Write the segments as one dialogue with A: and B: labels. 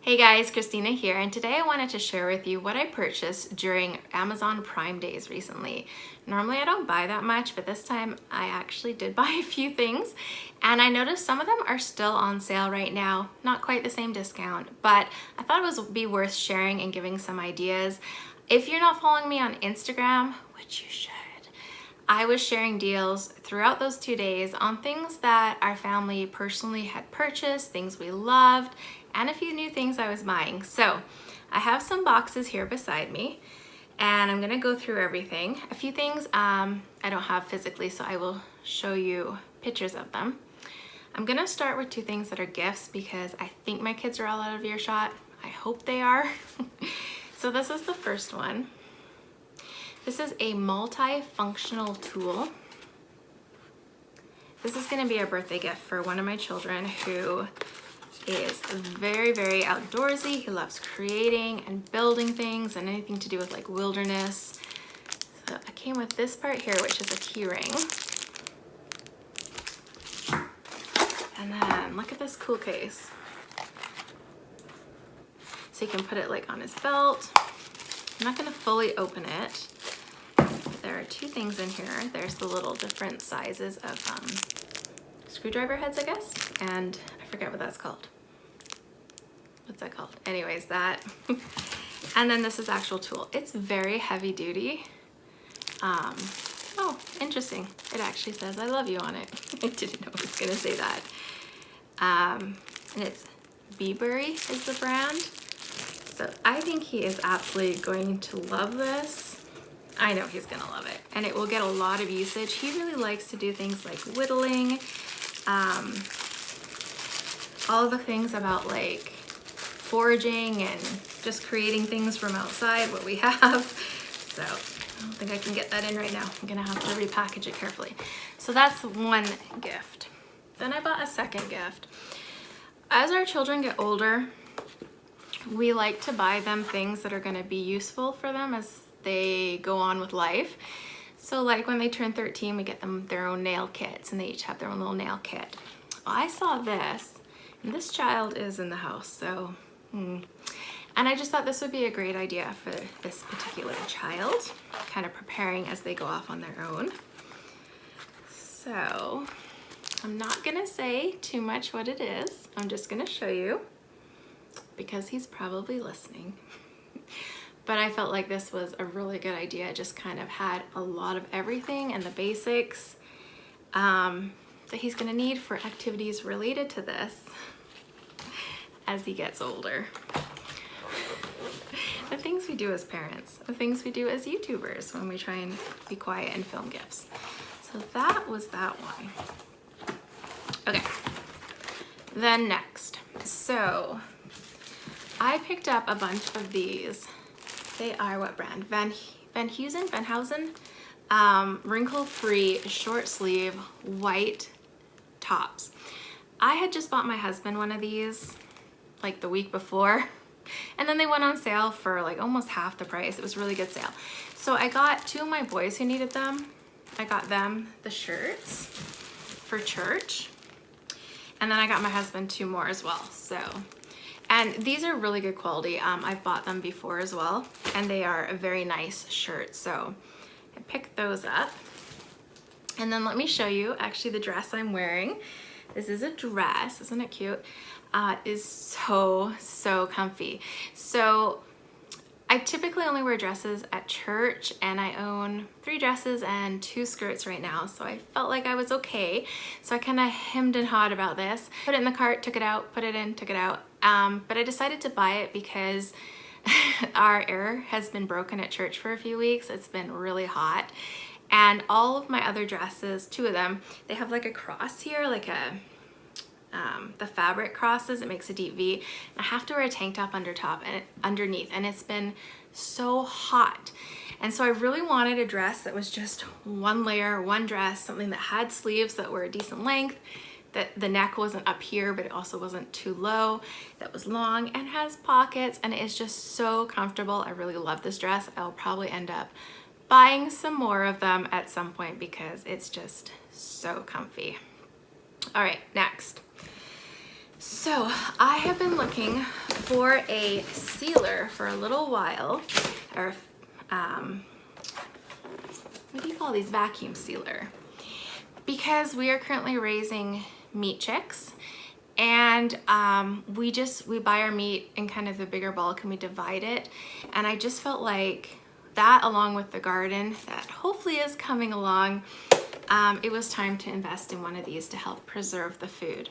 A: Hey guys, Christina here, and today I wanted to share with you what I purchased during Amazon Prime Days recently. Normally I don't buy that much, but this time I actually did buy a few things, and I noticed some of them are still on sale right now. Not quite the same discount, but I thought it would be worth sharing and giving some ideas. If you're not following me on Instagram, which you should, I was sharing deals throughout those 2 days on things that our family personally had purchased, things we loved, and a few new things I was buying. So I have some boxes here beside me, and I'm gonna go through everything. A few things I don't have physically, so I will show you pictures of them. I'm gonna start with two things that are gifts because I think my kids are all out of earshot. I hope they are. So this is the first one. This is a multi-functional tool. This is gonna be a birthday gift for one of my children who is very, very outdoorsy. He loves creating and building things and anything to do with like wilderness. So I came with this part here, which is a key ring. And then look at this cool case. So you can put it like on his belt. I'm not gonna fully open it. There are two things in here. There's the little different sizes of screwdriver heads, I guess. And I forget what that's called. What's that called? Anyways, that. And then this is the actual tool. It's very heavy duty. Oh, interesting. It actually says I love you on it. I didn't know it was gonna say that. And it's Beebury is the brand. So I think he is absolutely going to love this. I know he's gonna love it. And it will get a lot of usage. He really likes to do things like whittling, all the things about like foraging and just creating things from outside, what we have. So I don't think I can get that in right now. I'm gonna have to repackage it carefully. So that's one gift. Then I bought a second gift. As our children get older, we like to buy them things that are gonna be useful for them as they go on with life. So like when they turn 13, we get them their own nail kits, and they each have their own little nail kit. Well, I saw this, and this child is in the house, so and I just thought this would be a great idea for this particular child, kind of preparing as they go off on their own. So I'm not gonna say too much what it is. I'm just gonna show you because he's probably listening. But I felt like this was a really good idea. It just kind of had a lot of everything and the basics that he's gonna need for activities related to this as he gets older. The things we do as parents, the things we do as YouTubers when we try and be quiet and film gifts. So that was that one. Okay, then next. So I picked up a bunch of these. They are what brand? Van Heusen, wrinkle-free short sleeve white tops. I had just bought my husband one of these like the week before, and then they went on sale for like almost half the price. It was a really good sale. So I got two of my boys who needed them. I got them the shirts for church, and then I got my husband two more as well. So, and these are really good quality. I've bought them before as well, and they are a very nice shirt. So I picked those up. And then let me show you actually the dress I'm wearing. This is a dress, isn't it cute? Is so comfy. So I typically only wear dresses at church, and I own 3 dresses and 2 skirts right now, so I felt like I was okay. So I kind of hemmed and hawed about this. Put it in the cart, took it out, put it in, took it out. But I decided to buy it because our air has been broken at church for a few weeks. It's been really hot. And all of my other dresses, 2 of them, they have like a cross here, like the fabric crosses. It makes a deep V. I have to wear a tank top underneath, and it's been so hot. And so I really wanted a dress that was just one layer, one dress, something that had sleeves that were a decent length, that the neck wasn't up here, but it also wasn't too low, that was long and has pockets, and it is just so comfortable. I really love this dress. I'll probably end up buying some more of them at some point because it's just so comfy. All right, next. So I have been looking for a sealer for a little while, or what do you call these, vacuum sealer, because we are currently raising meat chicks, and we buy our meat in kind of the bigger bulk and we divide it, and I just felt like that, along with the garden that hopefully is coming along, it was time to invest in one of these to help preserve the food.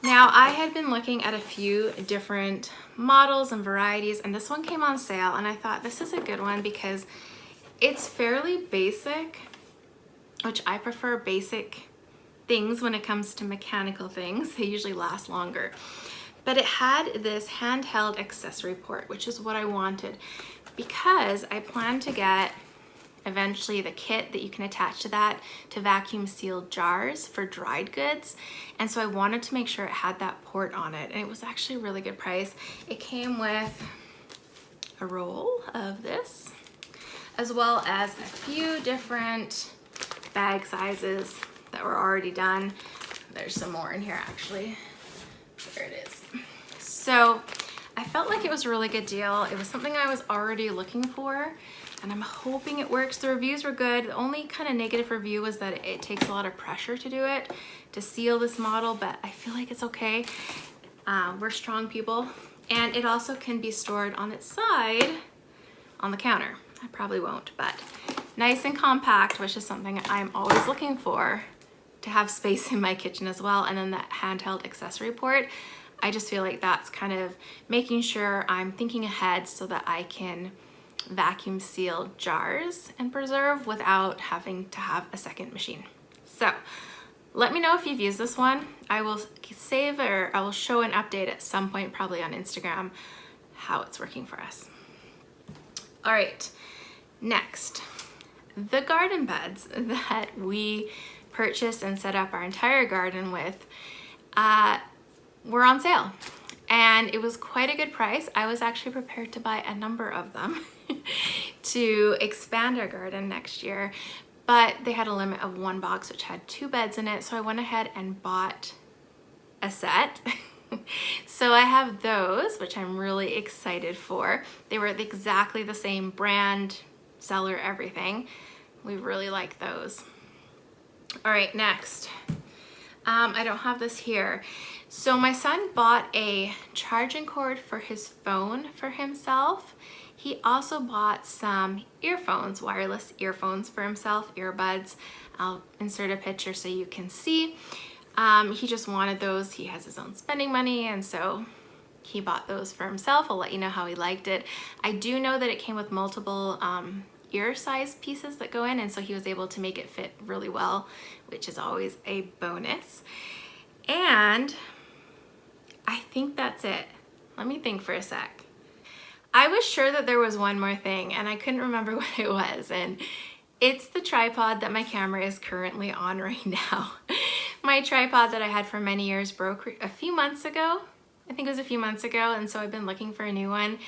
A: Now, I had been looking at a few different models and varieties, and this one came on sale, and I thought this is a good one because it's fairly basic, which I prefer basic things when it comes to mechanical things. They usually last longer. But it had this handheld accessory port, which is what I wanted, because I plan to get eventually the kit that you can attach to that to vacuum sealed jars for dried goods. And so I wanted to make sure it had that port on it, and it was actually a really good price. It came with a roll of this, as well as a few different bag sizes that were already done. There's some more in here actually. There it is. So I felt like it was a really good deal. It was something I was already looking for, and I'm hoping it works. The reviews were good. The only kind of negative review was that it takes a lot of pressure to do it, to seal this model, but I feel like it's okay. We're strong people. And it also can be stored on its side on the counter. I probably won't, but nice and compact, which is something I'm always looking for, to have space in my kitchen as well. And then that handheld accessory port, I just feel like that's kind of making sure I'm thinking ahead so that I can vacuum seal jars and preserve without having to have a second machine. So let me know if you've used this one. I will save, or I will show an update at some point, probably on Instagram, how it's working for us. All right, next, the garden beds that we purchased and set up our entire garden with were on sale, and it was quite a good price. I was actually prepared to buy a number of them to expand our garden next year, but they had a limit of one box which had 2 beds in it, so I went ahead and bought a set. So I have those, which I'm really excited for. They were exactly the same brand, seller, everything. We really like those. All right, next. I don't have this here. So my son bought a charging cord for his phone for himself. He also bought some earphones, wireless earphones for himself, earbuds. I'll insert a picture so you can see. He just wanted those. He has his own spending money, and so he bought those for himself. I'll let you know how he liked it. I do know that it came with multiple ear size pieces that go in, and so he was able to make it fit really well, which is always a bonus. And I think that's it. Let me think for a sec. I was sure that there was one more thing, and I couldn't remember what it was, and it's the tripod that my camera is currently on right now. My tripod that I had for many years broke a few months ago. I think it was a few months ago, and so I've been looking for a new one.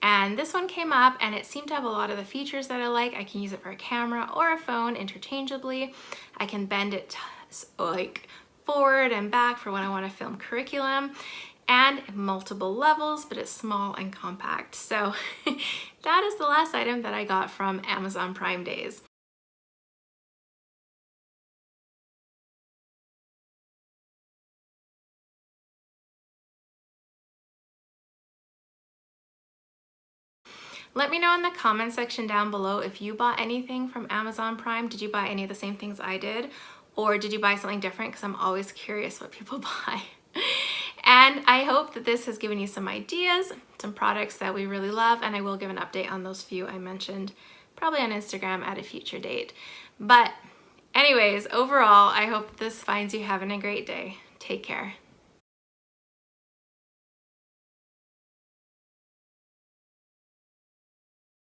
A: And this one came up, and it seemed to have a lot of the features that I like. I can use it for a camera or a phone interchangeably. I can bend it like forward and back for when I want to film curriculum, and multiple levels, but it's small and compact. So that is the last item that I got from Amazon Prime Days. Let me know in the comment section down below if you bought anything from Amazon Prime. Did you buy any of the same things I did? Or did you buy something different? Because I'm always curious what people buy. And I hope that this has given you some ideas, some products that we really love, and I will give an update on those few I mentioned, probably on Instagram at a future date. But anyways, overall, I hope this finds you having a great day. Take care.